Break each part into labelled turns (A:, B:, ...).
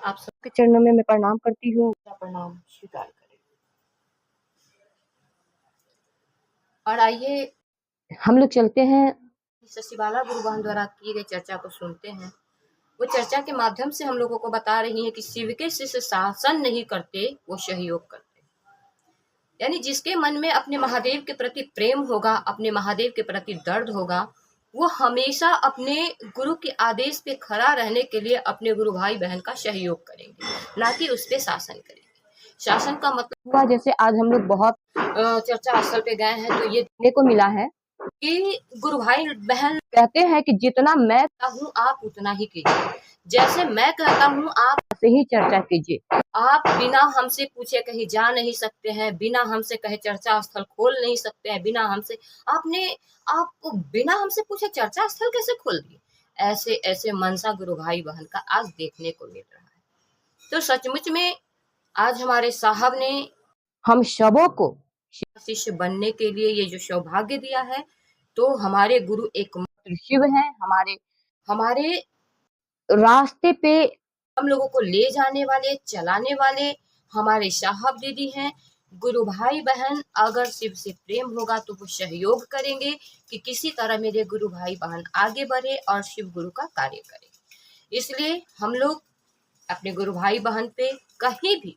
A: आप सबके चरणों में मैं प्रणाम करती हूँ, प्रणाम स्वीकार करें। और आइए हम लोग चलते हैं शशिबाला गुरु बहन द्वारा की गई चर्चा को सुनते हैं। वो चर्चा के माध्यम से हम लोगों को बता रही है कि शिव के शिष्य शासन नहीं करते, वो सहयोग करते। यानी जिसके मन में अपने महादेव के प्रति प्रेम होगा, अपने महादेव के प्रति दर्द होगा, वो हमेशा अपने गुरु के आदेश पे खड़ा रहने के लिए अपने गुरु भाई बहन का सहयोग करेंगे, ना कि उस पे शासन करेंगे। शासन का मतलब हुआ, जैसे आज हम लोग बहुत चर्चा स्थल पे गए हैं तो ये देखने को मिला है कि गुरु भाई बहन कहते हैं कि जितना मैं कहता हूँ आप उतना ही कीजिए, जैसे मैं कहता हूँ आप ऐसे ही चर्चा कीजिए। आप बिना हमसे पूछे कहीं जा नहीं सकते हैं, बिना हमसे कहे चर्चा स्थल खोल नहीं सकते हैं, बिना हमसे आपको बिना हमसे पूछे चर्चा स्थल कैसे खोल दिए। ऐसे ऐसे मनसा गुरु भाई बहन का आज देखने को मिल रहा है। तो सचमुच में आज हमारे साहब ने हम सबों को शिष्य बनने के लिए ये जो सौभाग्य दिया है, तो हमारे गुरु एकमात्र शिव हैं। हमारे रास्ते पे हम लोगों को ले जाने वाले, चलाने वाले हमारे साहब दीदी हैं। गुरु भाई बहन अगर शिव से प्रेम होगा तो वो सहयोग करेंगे कि किसी तरह मेरे गुरु भाई बहन आगे बढ़े और शिव गुरु का कार्य करें। इसलिए हम लोग अपने गुरु भाई बहन पे कहीं भी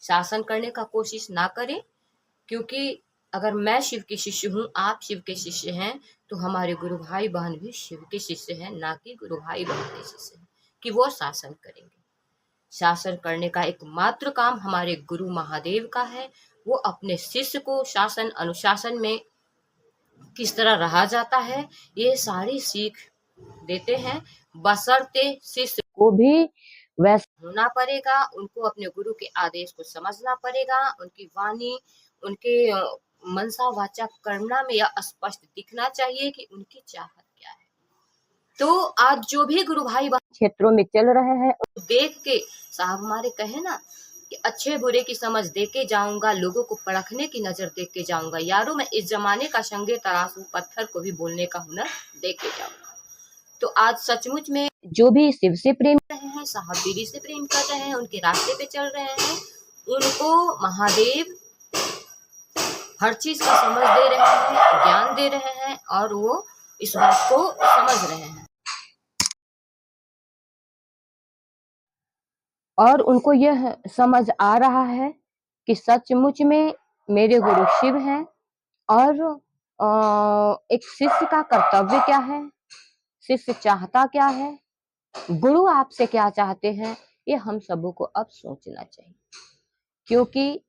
A: शासन करने का कोशिश ना करें, क्योंकि अगर मैं शिव के शिष्य हूँ, आप शिव के शिष्य हैं, तो हमारे गुरु भाई बहन भी शिव के शिष्य हैं, ना कि गुरु भाई बहन के शिष्य हैं कि वो शासन करेंगे। शासन करने का एकमात्र काम हमारे गुरु महादेव का है। वो अपने शिष्य को शासन अनुशासन में किस तरह रहा जाता है ये सारी सीख देते हैं, बशर्ते शिष्य को भी वैसा होना पड़ेगा, उनको अपने गुरु के आदेश को समझना पड़ेगा, उनकी वाणी, उनके मनसा वाचा कर्मणा में यह स्पष्ट दिखना चाहिए कि उनकी चाहत क्या है। तो आज जो भी गुरु भाई क्षेत्रों में चल रहे हैं, देख के साहब हमारे कहे ना कि अच्छे बुरे की समझ दे के जाऊंगा, लोगों को परखने की नजर देख के जाऊंगा। यारों मैं इस जमाने का संगे तराशू, पत्थर को भी बोलने का हुनर दे के जाऊंगा। तो आज सचमुच में जो भी शिव से प्रेम कर रहे हैं, साहब दीदी से प्रेम कर रहे हैं, उनके रास्ते पे चल रहे हैं, उनको महादेव हर चीज का समझ दे रहे हैं, ज्ञान दे रहे हैं और वो इस बात को समझ रहे हैं और उनको यह समझ आ रहा है कि सचमुच में मेरे गुरु शिव हैं और एक शिष्य का कर्तव्य क्या है, शिष्य चाहता क्या है, गुरु आपसे क्या चाहते हैं, ये हम सबों को अब सोचना चाहिए। क्योंकि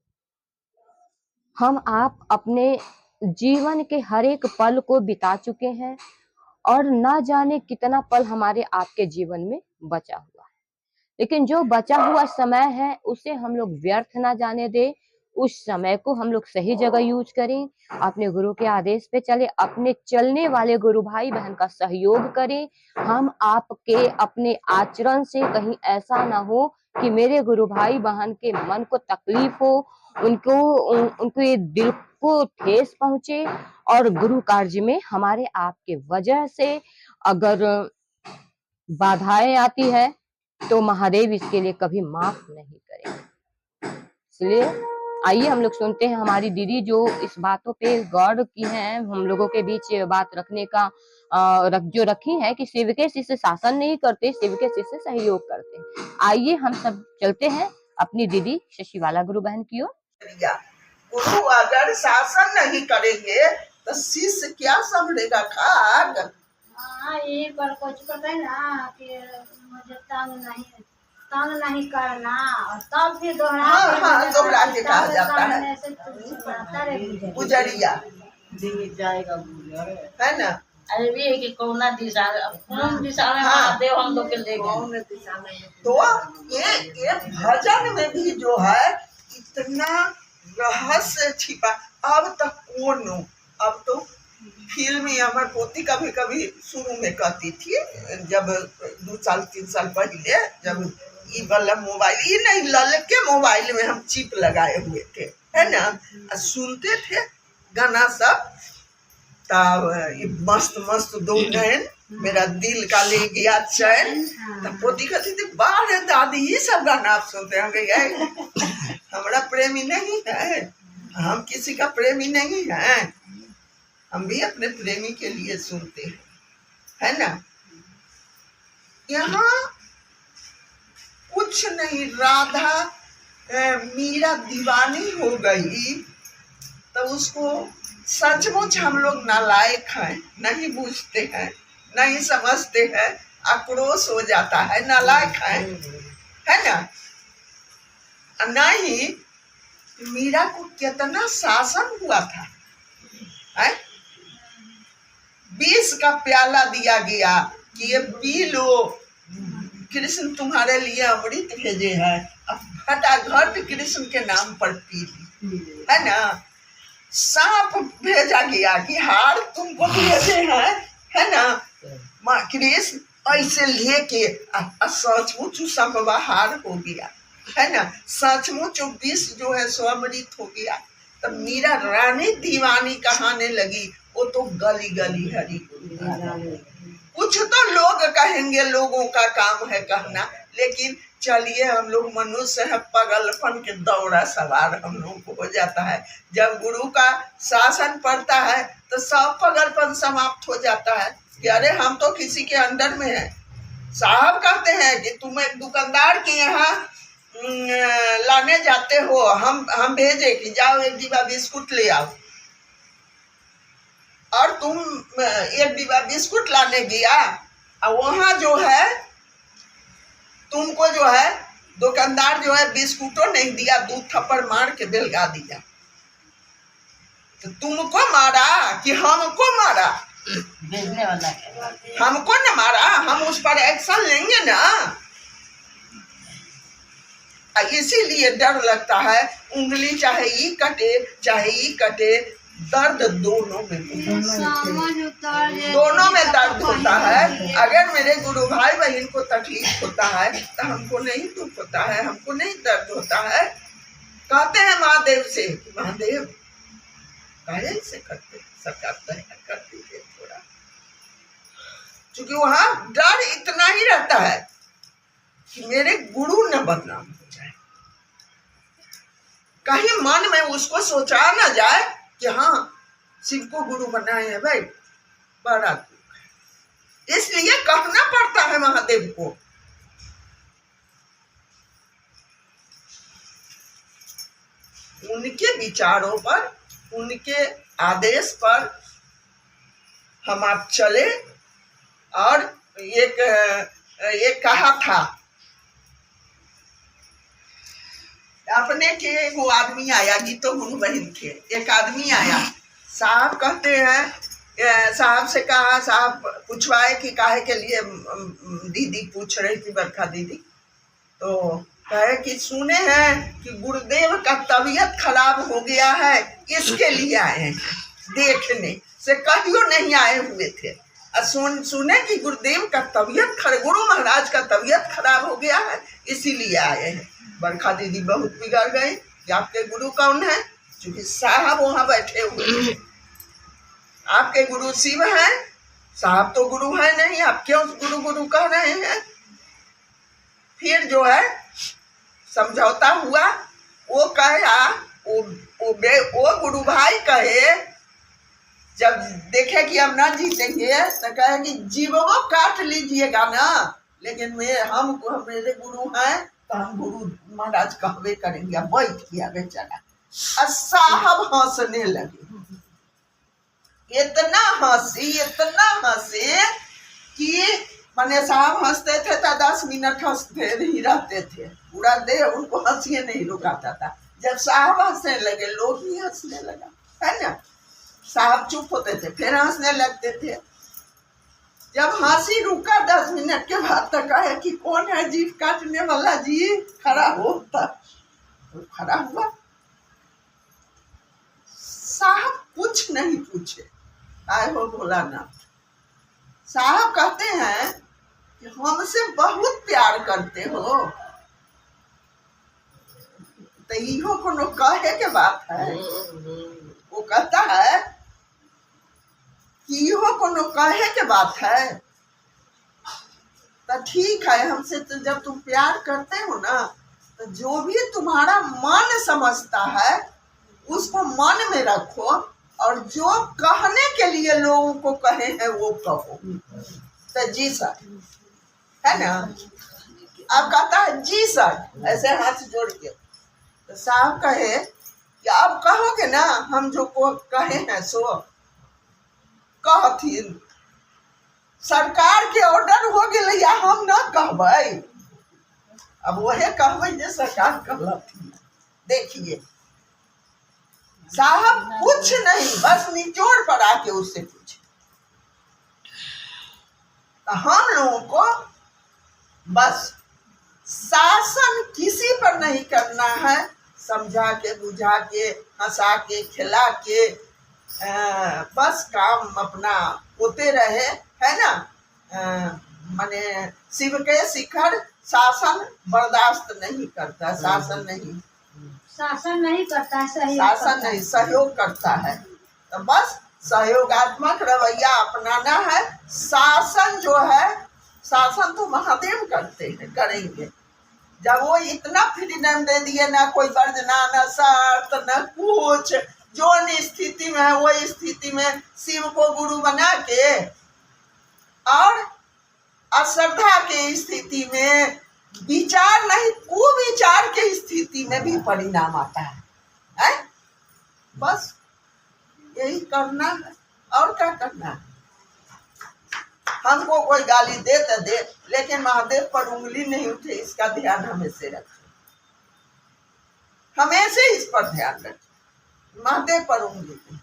A: हम आप अपने जीवन के हर एक पल को बिता चुके हैं और ना जाने कितना पल हमारे आपके जीवन में बचा हुआ है, लेकिन जो बचा हुआ समय है उसे हम लोग व्यर्थ ना जाने दे। उस समय को हम लोग सही जगह यूज करें, अपने गुरु के आदेश पे चले, अपने चलने वाले गुरु भाई बहन का सहयोग करें। हम आपके अपने आचरण से कहीं ऐसा ना हो कि मेरे गुरु भाई बहन के मन को तकलीफ हो, उनको ये दिल को ठेस पहुंचे और गुरु कार्य में हमारे आपके वजह से अगर बाधाएं आती है तो महादेव इसके लिए कभी माफ नहीं करेंगे। इसलिए आइए हम लोग सुनते हैं हमारी दीदी जो इस बातों पे गौर की हैं, हम लोगों के बीच बात रखने का जो रखी है कि शिव के शिष्य शासन नहीं करते, शिव के शिष्य सहयोग करते हैं। आइए हम सब चलते हैं अपनी दीदी शशिबाला गुरु बहन की ओर।
B: गुरु अगर शासन नहीं करेंगे तो शिष्य क्या समझेगा खाक।
C: हाँ, ये पर कुछ पता है ना कि मुझे तंग नहीं करना और तब फिर
B: दोहरा के कहा जाता है गुजरिया
C: जाएगा
B: है ना।
C: अरे भी कि कौन दिशा में महादेव हम लोग के ले गए।
B: तो ये भजन में भी जो है इतना रहस्य छिपा। अब तो फिल्म अमर पोती कभी कभी शुरू में कहती थी, जब 2-3 साल पहले, जब ये वाला मोबाइल, ये नहीं ललके मोबाइल में हम चिप लगाए हुए थे, है ना, सुनते थे गाना सब। तब ये मस्त मस्त दो नैन मेरा दिल का ले गया चैन, तब पोती कहती थी बाहर बाद ही सब गाना आप सुनते होंगे। हमारा प्रेमी नहीं है, हम किसी का प्रेमी नहीं है, हम भी अपने प्रेमी के लिए सुनते हैं, है ना। यहाँ कुछ नहीं, राधा मीरा दीवानी हो गई तो उसको सचमुच हम लोग नालायक हैं, नहीं बूझते हैं, नहीं समझते हैं, आक्रोश हो जाता है, नालायक है ना। नहीं, मीरा को कितना शासन हुआ था, है? 20 का प्याला दिया गया कि ये पी लो, कृष्ण तुम्हारे लिए अमृत भेजे है, अब फटाफट कृष्ण के नाम पर पी ली, है ना। सांप भेजा गया कि हार तुमको भेजे हैं, है ना। माँ कृष्ण ऐसे लेके सचमुच सांपवा हार हो गया, है ना। सचमुच विष जो है सो अमृत हो गया। तब मीरा रानी दीवानी कहाने लगी, वो तो गली गली हरी गुरु। कुछ तो लोग कहेंगे, लोगों का काम है कहना, लेकिन चलिए हम लोग मनुष्य है, पागलपन के दौरा सवार हम लोग को हो जाता है। जब गुरु का शासन पड़ता है तो सब पागलपन समाप्त हो जाता है कि अरे हम तो किसी के अंडर में है। साहब कहते हैं कि तुम एक दुकानदार के यहाँ लाने जाते हो, हम भेजे कि जाओ एक डिब्बा बिस्कुट ले आओ, और तुम एक डिब्बा बिस्कुट लाने गया और वहाँ जो है तुमको जो है दुकानदार जो है बिस्कुटों नहीं दिया, 2 थप्पड़ मार के बेलगा दिया। तो तुमको मारा कि हमको मारा?
C: भेजने वाला
B: हमको न मारा, हम उस पर एक्शन लेंगे ना। इसीलिए डर लगता है, उंगली चाहे ये कटे चाहे ये कटे, दर्द दोनों में दर्द होता है। अगर मेरे गुरु भाई बहन को तकलीफ होता है तो हमको नहीं दुख होता है, हमको नहीं दर्द होता है। कहते हैं महादेव से, महादेव काहे से करते हैं थोड़ा, क्योंकि वहाँ डर इतना ही रहता है कि मेरे गुरु न बदनाम हो जाए, कहीं मन में उसको सोचा ना जाए कि हाँ शिव को गुरु बनाए हैं भाई, बड़ा दुख है। इसलिए कहना पड़ता है महादेव को। उनके विचारों पर, उनके आदेश पर हम आप चले। और एक कहा था अपने के, वो आदमी आया, गीतो गुरु बहन के एक आदमी आया, साहब कहते हैं, साहब से कहा, साहब पूछवाए कि काहे के लिए दीदी पूछ रही थी, बरखा दीदी, तो कहे कि सुने हैं कि गुरुदेव का तबीयत खराब हो गया है, इसके लिए आए हैं देखने, से कहियो नहीं आए हुए थे। सुने कि गुरुदेव का तबीयत गुरु महाराज का तबीयत खराब हो गया है, इसीलिए आए हैं। बरखा दीदी बहुत बिगड़ गई कि आपके गुरु कौन है, क्योंकि साहब वहां बैठे हुए हैं। आपके गुरु शिव हैं, साहब तो गुरु है नहीं, आप क्यों गुरु गुरु कह रहे हैं। फिर जो है समझौता हुआ, वो कहा, वो गुरु भाई कहे, जब देखे कि हम ना जीतेंगे तो कहे कि जीवों को काट लीजिएगा ना, लेकिन मेरे गुरु हैं तो हम गुरु महाराज कहवे करेंगे। बैठ किया बेचारा, साहब हंसने लगे, इतना हंसे कि माने साहब हंसते थे तो 10 मिनट हंसते ही रहते थे, पूरा देर उनको हंसी नहीं रुकाता था। जब साहब हंसने लगे, लोग भी हंसने लगा, है ना। साहब चुप होते थे, फिर हंसने लगते थे। जब हंसी रुका 10 मिनट के बाद तक कहे कि कौन है जीभ काटने वाला जी, खड़ा हो, तो खड़ा हुआ। साहब कुछ नहीं पूछे, आए हो भोलानाथ। साहब कहते हैं कि हमसे बहुत प्यार करते हो, तो इहो कोनो कहे के बात है। वो कहता है कि इहो कोनो कहे के बात है, तो ठीक है, हमसे तो जब तुम प्यार करते हो ना, तो जो भी तुम्हारा मन समझता है उसको मन में रखो, और जो कहने के लिए लोगों को कहे हैं वो कहो। तो जी सर, है ना? अब कहता है जी सर, ऐसे हाथ जोड़ के। तो साहब कहे कि अब कहोगे ना, हम जो को कहे हैं सो कहथिन, सरकार के ऑर्डर हो गए या हम ना कहबै, अब वह कहबै जे सरकार कहलथिन। देखिए साहब कुछ नहीं, बस निचोड़ पर आके उससे पूछे। तो हम लोगों को बस शासन किसी पर नहीं करना है, समझा के, बुझा के, हंसा के, खिला के, बस काम अपना होते रहे, है ना? माने शिव के शिखर शासन बर्दाश्त नहीं करता, शासन नहीं
C: करता है,
B: शासन नहीं सहयोग करता है। तो बस सहयोगात्मक रवैया अपनाना है। शासन जो है, शासन तो महादेव करते हैं, करेंगे। जब वो इतना फ्रीडम दे दिए, ना कोई वर्जना, ना शर्त, ना कुछ, जो स्थिति में है वो स्थिति में शिव को गुरु बना के, और अश्रद्धा के स्थिति में, विचार नहीं कुविचार के स्थिति में भी परिणाम आता है? बस यही करना है, और क्या करना है? हमको कोई गाली दे तो दे, लेकिन महादेव पर उंगली नहीं उठे, इसका ध्यान हमेशा रखें, हमेशा इस पर ध्यान रखें, महादेव पर उंगली नहीं।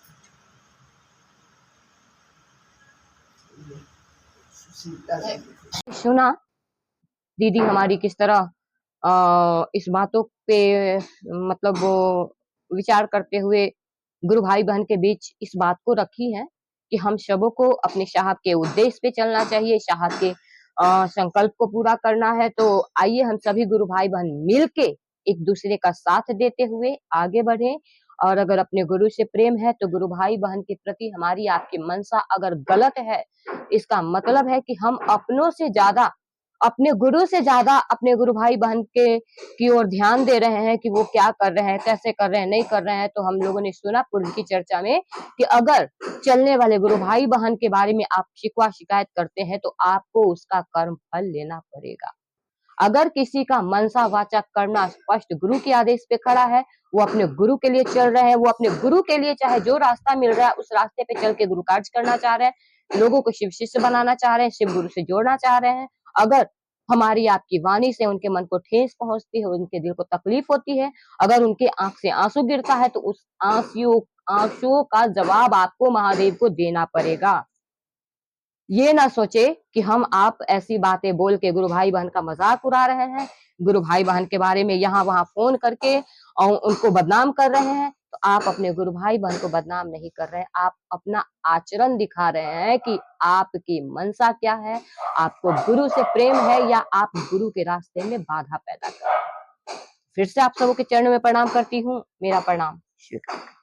A: सुना दीदी हमारी किस तरह इस बातों पे मतलब वो विचार करते हुए गुरु भाई बहन के बीच इस बात को रखी है कि हम सबों को अपने साहब के उद्देश्य पे चलना चाहिए, साहब के संकल्प को पूरा करना है। तो आइए हम सभी गुरु भाई बहन मिलके एक दूसरे का साथ देते हुए आगे बढ़े। और अगर अपने गुरु से प्रेम है तो गुरु भाई बहन के प्रति हमारी आपकी मनसा अगर गलत है, इसका मतलब है कि हम अपनों से ज्यादा, अपने गुरु से ज्यादा अपने गुरु भाई बहन के की ओर ध्यान दे रहे हैं कि वो क्या कर रहे हैं, कैसे कर रहे हैं, नहीं कर रहे हैं। तो हम लोगों ने सुना पूर्व की चर्चा में कि अगर चलने वाले गुरु भाई बहन के बारे में आप शिकवा शिकायत करते हैं तो आपको उसका कर्म फल लेना पड़ेगा। अगर किसी का मनसा वाचा करना स्पष्ट गुरु के आदेश पे खड़ा है, वो अपने गुरु के लिए चल रहे हैं, वो अपने गुरु के लिए चाहे जो रास्ता मिल रहा है उस रास्ते पे चल के गुरु कार्य करना चाह रहे हैं, लोगों को शिव शिष्य बनाना चाह रहे हैं, शिव गुरु से जोड़ना चाह रहे हैं। अगर हमारी आपकी वाणी से उनके मन को ठेस पहुंचती है, उनके दिल को तकलीफ होती है, अगर उनके आंख से आंसू गिरता है, तो उस आंसुओं का जवाब आपको महादेव को देना पड़ेगा। ये ना सोचे कि हम आप ऐसी बातें बोल के गुरु भाई बहन का मजाक उड़ा रहे हैं, गुरु भाई बहन के बारे में यहाँ वहां फोन करके और उनको बदनाम कर रहे हैं। तो आप अपने गुरु भाई बहन को बदनाम नहीं कर रहे हैं, आप अपना आचरण दिखा रहे हैं कि आपकी मनसा क्या है, आपको गुरु से प्रेम है या आप गुरु के रास्ते में बाधा पैदा कर रहे हैं। फिर से आप सबों के चरणों में प्रणाम करती हूँ। मेरा प्रणाम स्वीकार।